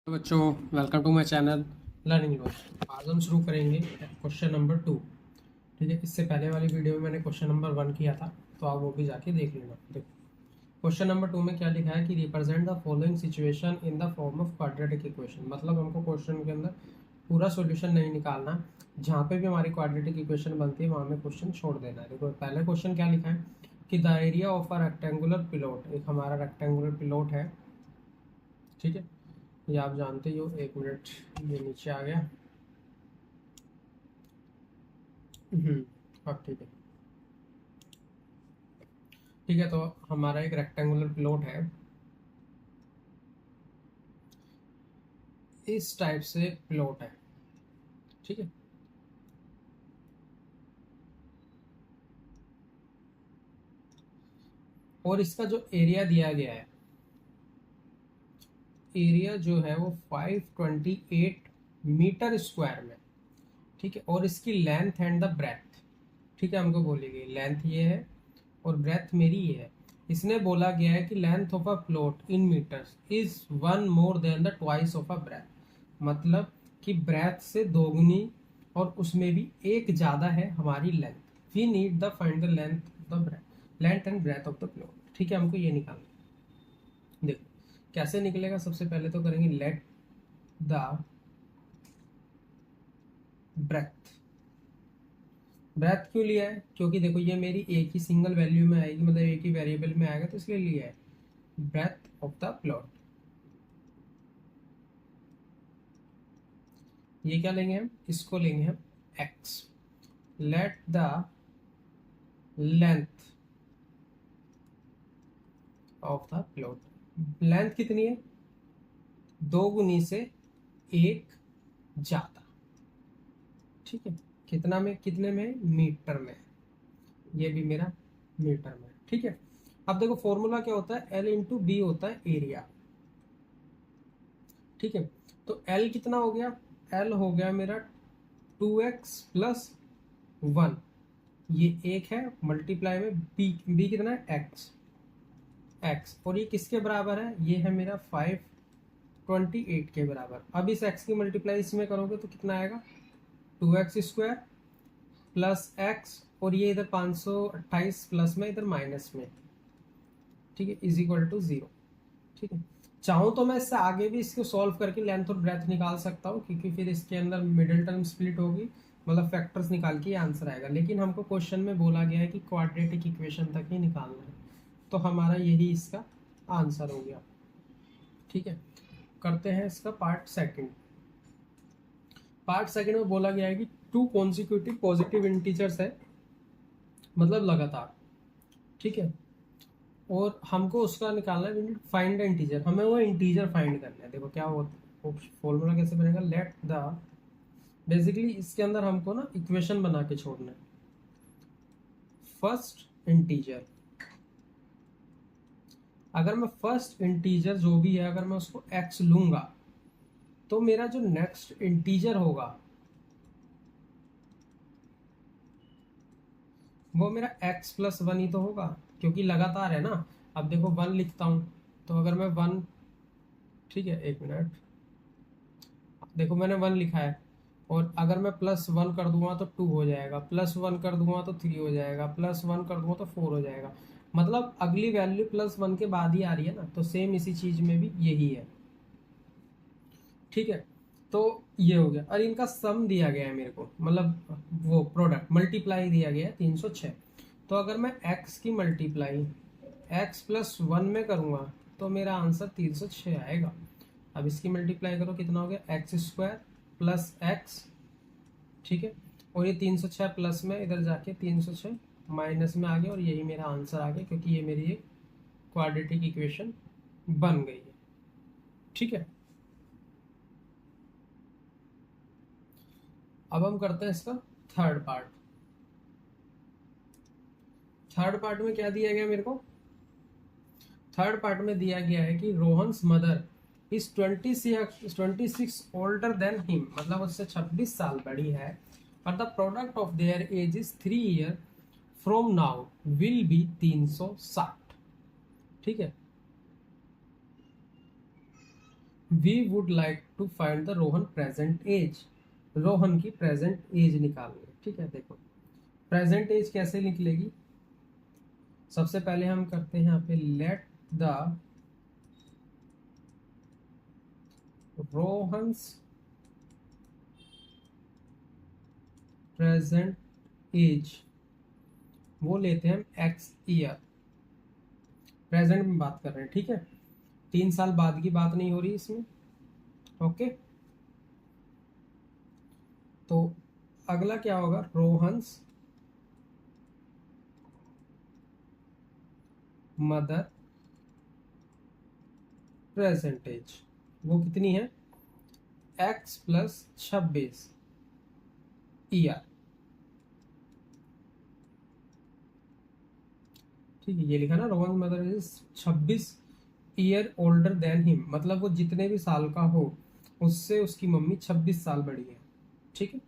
तो बच्चों, welcome to my channel learning logic. आज हम शुरू करेंगे क्वेश्चन नंबर 2। ठीक है, इससे पहले वाली वीडियो में मैंने क्वेश्चन नंबर 1 किया था, तो आप वो भी जाके देख लेना। देखो क्वेश्चन नंबर 2 में क्या लिखा है कि represent the following situation in the form of quadratic equation. मतलब हमको क्वेश्चन के अंदर पूरा सॉल्यूशन नहीं निकालना, जहाँ पे भी हमारी क्वाड्रेटिक इक्वेशन बनती है वहाँ में क्वेश्चन छोड़ देना है। देखो पहले क्वेश्चन क्या लिखा है कि the area of a rectangular पिलोट, एक हमारा रेक्टेंगुलर पिलोट है। ठीक है, ये आप जानते ही हो। एक मिनट, ये नीचे आ गया। अब ठीक है। ठीक है, तो हमारा एक रेक्टेंगुलर प्लॉट है, इस टाइप से प्लॉट है। ठीक है, और इसका जो एरिया दिया गया है, एरिया जो है वो 528 मीटर स्क्वायर में। ठीक है, और इसकी लेंथ एंड द ब्रेथ, ठीक है, हमको बोली गई लेंथ ये है और ब्रेथ मेरी ये है। इसने बोला गया है कि length of a plot in metres is one more than the twice of a breadth. मतलब कि ब्रेथ से दोगुनी और उसमें भी एक ज्यादा है हमारी length. We need the find the length of the breadth, length and breadth of the plot. ठीक है, हमको ये निकालना। देखो कैसे निकलेगा। सबसे पहले तो करेंगे लेट द ब्रेथ। ब्रेथ क्यों लिया है? क्योंकि देखो ये मेरी एक ही सिंगल वैल्यू में आएगी, मतलब एक ही वेरिएबल में आएगा, तो इसलिए लिया है ब्रेथ ऑफ द प्लॉट। ये क्या लेंगे हम? इसको लेंगे हम x। Let the length of the plot. Length कितनी है? दो गुनी से एक ज्यादा। ठीक है, कितना में? कितने में? मीटर में। ये भी मेरा मीटर में। ठीक है, अब देखो फॉर्मूला क्या होता है, L इंटू बी होता है एरिया। ठीक है, तो L कितना हो गया? L हो गया मेरा 2x प्लस 1। ये एक है, मल्टीप्लाई में b कितना है? x। और ये किसके बराबर है? ये है मेरा 528 के बराबर। अब इस x की मल्टीप्लाई इसमें करोगे तो कितना आएगा? 2x² प्लस x, और ये इधर 528 प्लस में, इधर माइनस में। ठीक है, इज इक्वल टू 0। ठीक है, चाहूँ तो मैं इससे आगे भी इसको सॉल्व करके लेंथ और ब्रेथ निकाल सकता हूँ, क्योंकि फिर इसके अंदर मिडिल टर्म स्प्लिट होगी, मतलब फैक्टर्स निकाल के आंसर आएगा। लेकिन हमको क्वेश्चन में बोला गया है कि क्वाड्रेटिक इक्वेशन तक ही निकालना है, तो हमारा यही इसका आंसर हो गया। ठीक है, करते हैं इसका पार्ट सेकंड। पार्ट सेकंड में बोला गया है कि टू कॉन्सिक्यूटिव पॉजिटिव इंटीजर्स है, मतलब लगातार। ठीक है, और हमको उसका निकालना है, फाइंड द इंटीजर। हमें वो इंटीजर फाइंड करना है। देखो क्या होता है, फॉर्मूला कैसे बनेगा, लेट द, बेसिकली इसके अंदर हमको ना इक्वेशन बना के छोड़ना है। फर्स्ट इंटीजर, अगर मैं फर्स्ट इंटीजर जो भी है, अगर मैं उसको x लूंगा, तो मेरा जो नेक्स्ट इंटीजर होगा वो मेरा x प्लस 1 ही तो होगा, क्योंकि लगातार है ना। अब देखो 1 लिखता हूं, तो अगर मैं 1, ठीक है एक मिनट, देखो मैंने 1 लिखा है, और अगर मैं प्लस 1 कर दूंगा तो 2 हो जाएगा, प्लस 1 कर दूंगा तो 3 हो जाएगा, प्लस 1 कर दूंगा तो 4 हो जाएगा। मतलब अगली वैल्यू प्लस 1 के बाद ही आ रही है ना, तो सेम इसी चीज में भी यही है। ठीक है, तो ये हो गया, और इनका सम दिया गया है मेरे को, मतलब वो प्रोडक्ट मल्टीप्लाई दिया गया है 306। तो अगर मैं x की मल्टीप्लाई x प्लस 1 में करूंगा तो मेरा आंसर 306 आएगा। अब इसकी मल्टीप्लाई करो, कितना हो गया? x² plus x। ठीक है, और ये 306 प्लस में, इधर जाके 306 माइनस में आ गया, और यही मेरा आंसर आ गया, क्योंकि ये मेरी एक क्वाड्रेटिक इक्वेशन बन गई है। ठीक है, अब हम करते हैं इसका थर्ड पार्ट। थर्ड पार्ट में क्या दिया गया मेरे को? थर्ड पार्ट में दिया गया है कि Rohan's mother is 26 older than him, मतलब उससे 26 साल बड़ी है, और the product of their age is 3 year from now will be 360। ठीक है, we would like to find the Rohan present age. Rohan की प्रेजेंट एज निकालनी है। ठीक है, देखो प्रेजेंट एज कैसे निकलेगी। सबसे पहले हम करते हैं यहाँ पे let the Rohan's present age, वो लेते हैं हम एक्स ईयर। प्रेजेंट में बात कर रहे हैं, ठीक है, 3 साल बाद की बात नहीं हो रही इसमें। ओके, तो अगला क्या होगा, रोहन्स मदर प्रेजेंट एज, वो कितनी है, x+26 ईयर। ठीक है, ये लिखा ना, Rohan mother is 26 year older than him, मतलब वो जितने भी साल का हो उससे उसकी मम्मी 26 साल बड़ी है। ठीक है,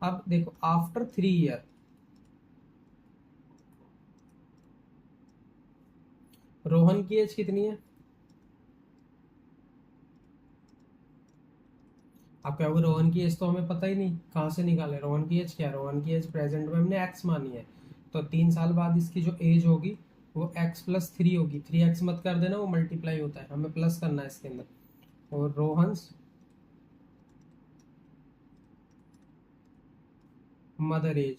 अब देखो आफ्टर 3 ईयर रोहन की एज कितनी है। आप कहोगे रोहन की एज तो हमें पता ही नहीं, कहाँ से निकाले, रोहन की एज क्या है, रोहन की एज प्रेजेंट में हमने एक्स मानी है, तो 3 साल बाद इसकी जो एज होगी वो x+3 होगी। 3x मत कर देना, वो मल्टीप्लाई होता है, हमें प्लस करना है इसके अंदर। और रोहन्स मदर एज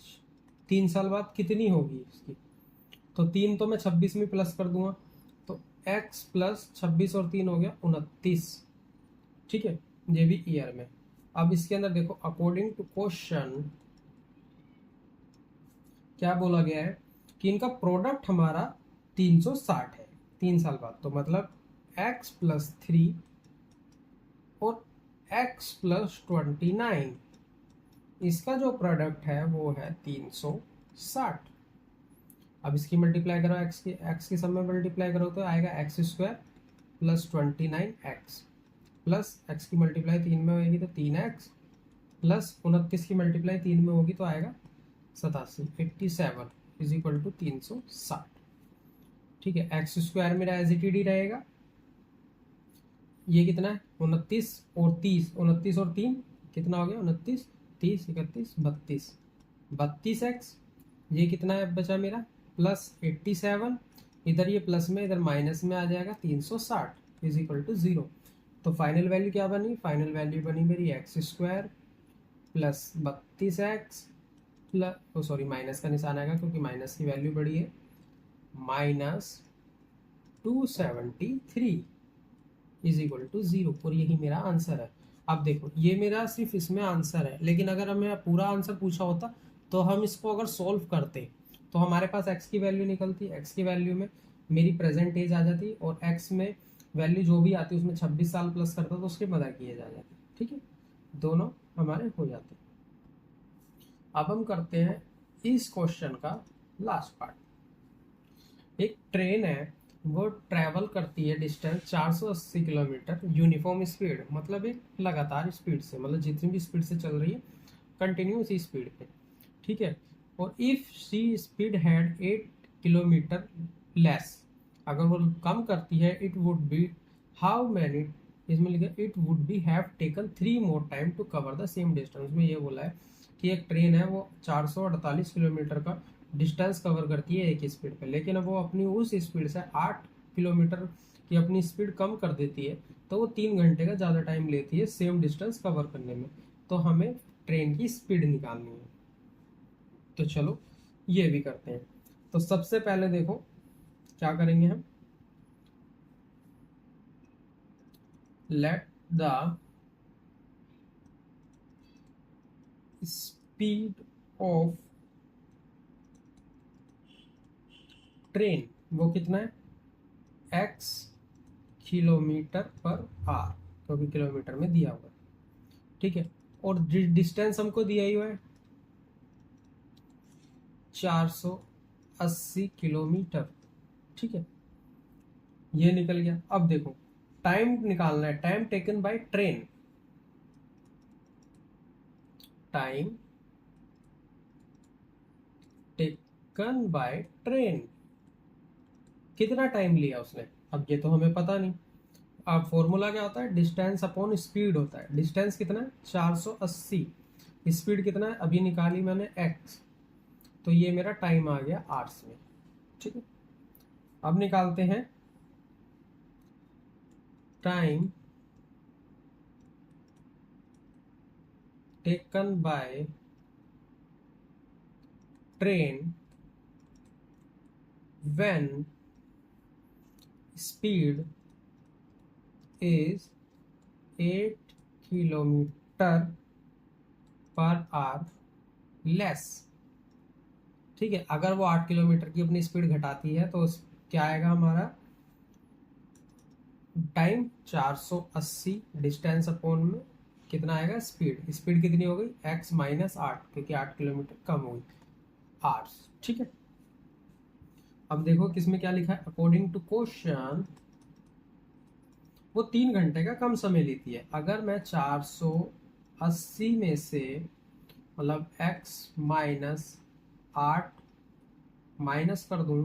3 साल बाद कितनी होगी इसकी, तो 3 तो मैं 26 में प्लस कर दूंगा, तो x+26 और 3 हो गया 29। ठीक है, ये भी ईयर में। अब इसके अंदर देखो अकॉर्डिंग टू क्वेश्चन क्या बोला गया है कि इनका प्रोडक्ट हमारा 360 है 3 साल बाद, तो मतलब x+3 और x+29, इसका जो प्रोडक्ट है वो है 360। अब इसकी मल्टीप्लाई करो, एक्स की सब में मल्टीप्लाई करो तो आएगा x² + 29x प्लस एक्स की मल्टीप्लाई 3 में होगी तो 3x प्लस 29 की मल्टीप्लाई 3 में होगी तो आएगा 87, 87 = 360। ठीक है, x² मेरा एज इट इज रहेगा, ये कितना है 29 और 30, 29 और 3 कितना हो गया 29, 30, 31, 32, 32x। ये कितना है बचा मेरा +87, इधर ये प्लस में इधर माइनस में आ जाएगा 360 = 0। तो फाइनल वैल्यू क्या बनी, फाइनल वैल्यू बनी मेरी x² + 32x plus, sorry minus का निशान आएगा क्योंकि माइनस की वैल्यू बड़ी है, -273 = 0। और यही मेरा आंसर है। अब देखो ये मेरा सिर्फ इसमें आंसर है, लेकिन अगर हमें पूरा आंसर पूछा होता तो हम इसको अगर सोल्व करते तो हमारे पास x की वैल्यू निकलती, x की वैल्यू में मेरी प्रेजेंट एज आ जाती और x में वैल्यू जो भी आती उसमें 26 साल प्लस करता तो उसकी मदद की जा जाती। ठीक है, दोनों हमारे हो जाते। अब हम करते हैं इस क्वेश्चन का लास्ट पार्ट। एक ट्रेन है, वो ट्रैवल करती है डिस्टेंस 480 किलोमीटर यूनिफॉर्म स्पीड, मतलब एक लगातार स्पीड से, मतलब जितनी भी स्पीड से चल रही है कंटिन्यूस स्पीड पे। ठीक है, और if she speed had 8 kilometre less, अगर वो कम करती है, it would be how many, इसमें लिखा it would be have taken 3 more time to cover the same distance. में ये बोला है कि एक ट्रेन है वो 448 किलोमीटर का डिस्टेंस कवर करती है एक स्पीड पे, लेकिन अब वो अपनी उस स्पीड से 8 किलोमीटर की अपनी स्पीड कम कर देती है, तो वो 3 घंटे का ज़्यादा टाइम लेती है सेम डिस्टेंस कवर करने में। तो हमें ट्रेन की स्पीड निकालनी है, तो चलो ये भी करते हैं। तो सबसे पहले देखो क्या करेंगे हम, let the speed of train, वो कितना है x km/h, क्योंकि किलोमीटर में दिया हुआ है। ठीक है, और डिस्टेंस हमको दिया ही हुआ है 480 किलोमीटर। ठीक है, ये निकल गया। अब देखो टाइम निकालना है, time taken by train, time taken by train कितना टाइम लिया उसने, अब ये तो हमें पता नहीं। अब फॉर्मूला क्या होता है, डिस्टेंस अपॉन स्पीड होता है। डिस्टेंस कितना है 480, स्पीड कितना है अभी निकाली मैंने x, तो ये मेरा टाइम आ गया आवर्स में। ठीक है, अब निकालते हैं time taken by train when speed is 8 kilometre per hour less. ठीक है, अगर वो 8 किलोमीटर की अपनी स्पीड घटाती है तो क्या आएगा हमारा टाइम 480 डिस्टेंस अपॉन में कितना आएगा स्पीड, स्पीड कितनी हो गई x माइनस 8, क्योंकि 8 किलोमीटर कम हो गई आवर्स। ठीक है, अब देखो किसमें क्या लिखा है, अकॉर्डिंग टू क्वेश्चन वो 3 घंटे का कम समय लेती है। अगर मैं 480 में से मतलब x माइनस 8 माइनस कर दूं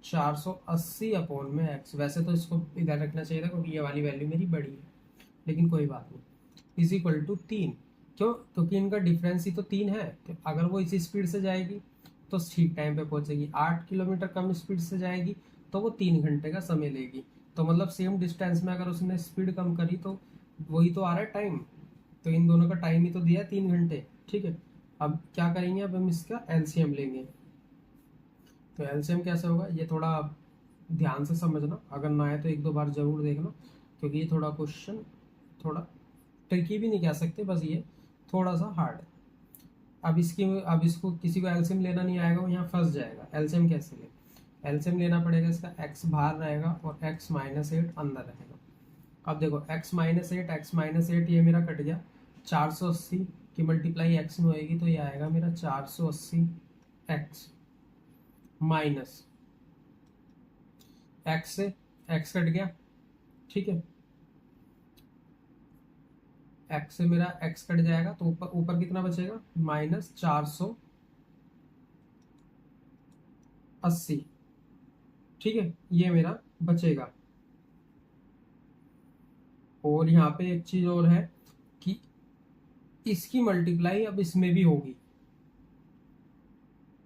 480 अपॉन में x, वैसे तो इसको इधर रखना चाहिए था क्योंकि ये वाली वैल्यू मेरी बड़ी है, लेकिन कोई बात नहीं, इज इक्वल टू 3। क्यों, क्योंकि इनका डिफरेंस ही तो 3 है। तो अगर वो इसी स्पीड से जाएगी तो ठीक टाइम पे पहुंचेगी, 8 किलोमीटर कम स्पीड से जाएगी तो वो 3 घंटे का समय लेगी। तो मतलब सेम डिस्टेंस में अगर उसने स्पीड कम करी तो वही तो आ रहा है टाइम, तो इन दोनों का टाइम ही तो दिया है 3 घंटे। ठीक है, अब क्या करेंगे, अब हम इसका एलसीएम लेंगे। तो एलसीएम कैसे होगा ये थोड़ा ध्यान से समझना, अगर ना आए तो 1-2 बार जरूर देखना, क्योंकि ये थोड़ा क्वेश्चन थोड़ा ट्रिकी भी नहीं कह सकते, बस ये थोड़ा सा हार्ड है। अब इसको किसी को एलसीएम लेना नहीं आएगा वो यहाँ फंस जाएगा। एलसीएम कैसे ले, एलसीएम लेना पड़ेगा, इसका x बाहर रहेगा और x माइनस 8 अंदर रहेगा। अब देखो x माइनस 8 ये मेरा कट गया, 480 की मल्टीप्लाई x में होएगी तो ये आएगा मेरा 480 x माइनस x से x कट गया। ठीक है, x से मेरा x कट जाएगा तो ऊपर ऊपर कितना बचेगा माइनस 480। ठीक है, ये मेरा बचेगा। और यहाँ पे एक चीज और है कि इसकी मल्टीप्लाई अब इसमें भी होगी,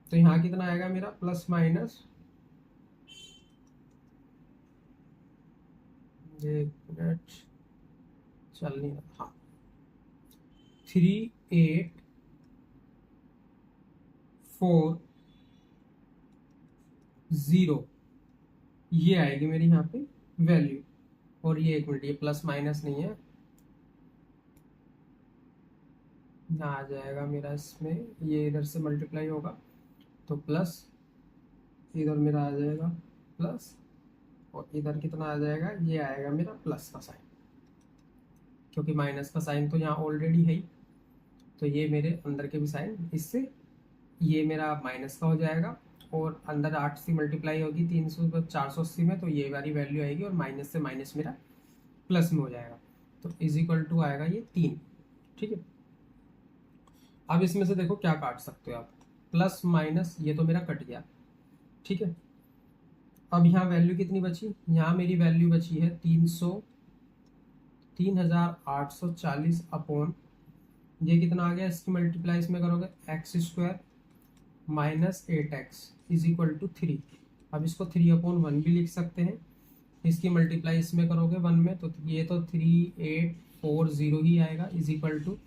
तो यहाँ कितना आएगा मेरा प्लस माइनस, एक मिनट चल नहीं रहा, हाँ 3840 ये आएगी मेरी यहाँ पे वैल्यू। और ये एक मिनट, ये प्लस माइनस नहीं है, यहाँ आ जाएगा मेरा, इसमें ये इधर से मल्टीप्लाई होगा तो प्लस, इधर मेरा आ जाएगा प्लस, और इधर कितना आ जाएगा, ये आएगा मेरा प्लस का साइन, क्योंकि माइनस का साइन तो यहाँ ऑलरेडी है ही, तो ये मेरे अंदर के भी साइन, इससे ये मेरा माइनस का हो जाएगा और अंदर 8 से मल्टीप्लाई होगी 480 में, तो ये वाली वैल्यू आएगी और माइनस से माइनस मेरा प्लस में हो जाएगा, तो इज इक्वल टू आएगा ये 3। ठीक है, अब इसमें से देखो क्या काट सकते हो आप, प्लस माइनस ये तो मेरा कट गया। ठीक है, अब यहाँ वैल्यू कितनी बची, यहाँ मेरी वैल्यू बची है 3840 अपॉन, ये कितना आ गया, इसकी मल्टीप्लाई इसमें करोगे x² minus 8x is equal to 3। अब इसको 3/1 भी लिख सकते हैं, इसकी मल्टीप्लाई इसमें करोगे 1 में तो ये तो 3840 ही आएगा, इज इक्वल टू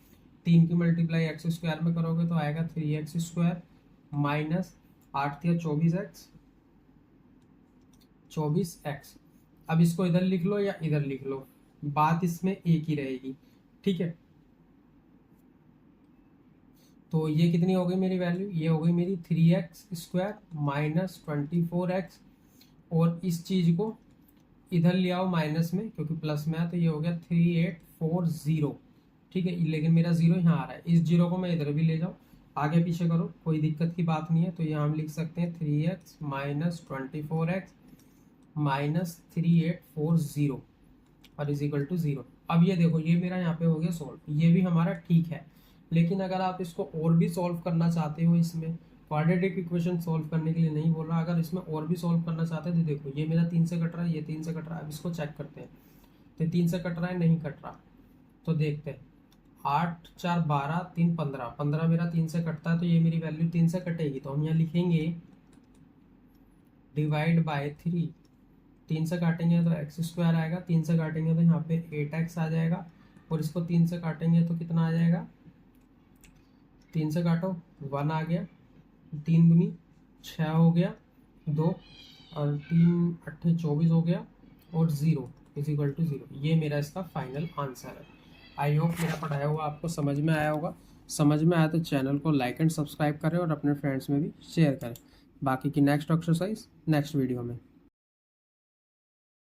3 की मल्टीप्लाई x² में करोगे तो आएगा 3x² माइनस 8 या 24x। अब इसको इधर लिख लो या इधर लिख लो, बात इसमें एक ही रहेगी। ठीक है, तो ये कितनी हो गई मेरी वैल्यू, ये हो गई मेरी 3x² माइनस 24x, और इस चीज को इधर ले आओ माइनस में क्योंकि प्लस में है, तो ये हो गया 3840। ठीक है, लेकिन मेरा जीरो यहाँ आ रहा है, इस जीरो को मैं इधर भी ले जाऊँ, आगे पीछे करो कोई दिक्कत की बात नहीं है। तो यहाँ हम लिख सकते हैं 3x माइनस 24x माइनस 3840 और इज इक्वल टू 0। अब ये देखो ये मेरा यहाँ पे हो गया सॉल्व, ये भी हमारा ठीक है। लेकिन अगर आप इसको और भी सॉल्व करना चाहते हो, इसमें क्वाड्रेटिक इक्वेशन सॉल्व करने के लिए नहीं बोल रहा, अगर इसमें और भी सॉल्व करना चाहते हैं तो देखो ये मेरा 3 से कट रहा है, ये 3 से कट रहा है। अब इसको चेक करते हैं, तो 3 से कट रहा है, नहीं कट रहा। तो देखते हैं, 8 4 12 3 15, 15 मेरा 3 से कटता है तो ये मेरी वैल्यू 3 से कटेगी। तो हम यहाँ लिखेंगे डिवाइड बाय 3। 3 से काटेंगे तो एक्स स्क्वायर आएगा, 3 से काटेंगे तो यहाँ पे 8x आ जाएगा, और इसको 3 से काटेंगे तो कितना आ जाएगा, 3 से काटो 1 आ गया, 3 दूनी 6 हो गया, 2 और 3 8 24 हो गया, और 0 इज इक्वल टू 0। ये मेरा इसका फाइनल आंसर है। आई होप मेरा पढ़ाया हुआ आपको समझ में आया होगा। समझ में आया तो चैनल को लाइक एंड सब्सक्राइब करें और अपने फ्रेंड्स में भी शेयर करें। बाकी की नेक्स्ट एक्सरसाइज नेक्स्ट वीडियो में।